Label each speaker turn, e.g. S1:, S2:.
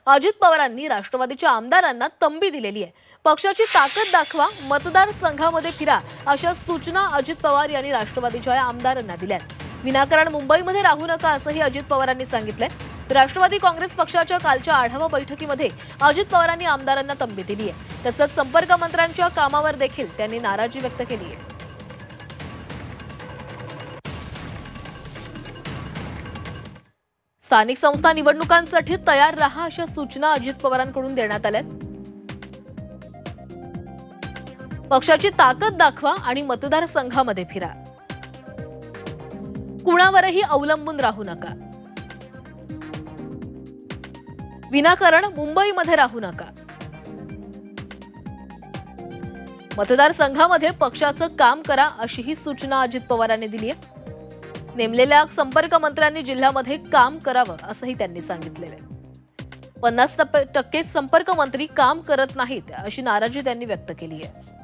S1: अजित पवारांनी राष्ट्रवादीच्या आमदारांना तंबी दिलेली आहे। पक्षाची ताकद दाखवा, मतदारसंघामध्ये फिरा अशा सूचना अजित पवार यांनी राष्ट्रवादीच्या आमदारांना दिल्यात। विनाकारण मुंबईमध्ये राहू नका असंही अजित पवारांनी सांगितलंय। राष्ट्रवादी काँग्रेस पक्षाच्या कालच्या आढावा बैठकीमध्ये अजित पवारांनी आमदारांना तंबी दिली आहे। तसंच संपर्क मंत्र्यांच्या कामावर देखील त्यांनी नाराजी व्यक्त केली आहे। स्थानिक संस्था निवडणुकांसाठी तयार रहा अशा सूचना अजित पवारांकडून देण्यात आल्यात। पक्षाची ताकद दाखवा आणि मतदारसंघामध्ये फिरा, कुणावरही अवलंबून राहू नका, विनाकारण मुंबईमध्ये राहू नका, मतदारसंघामध्ये पक्षाचं काम करा अशीही सूचना अजित पवारांनी दिली आहे। नेमलेल्या संपर्क मंत्र्यांनी जिल्ह्यामध्ये काम करावं असंही त्यांनी सांगितलेलं आहे। 50% संपर्क मंत्री काम करत नाहीत अशी नाराजी त्यांनी व्यक्त केली आहे।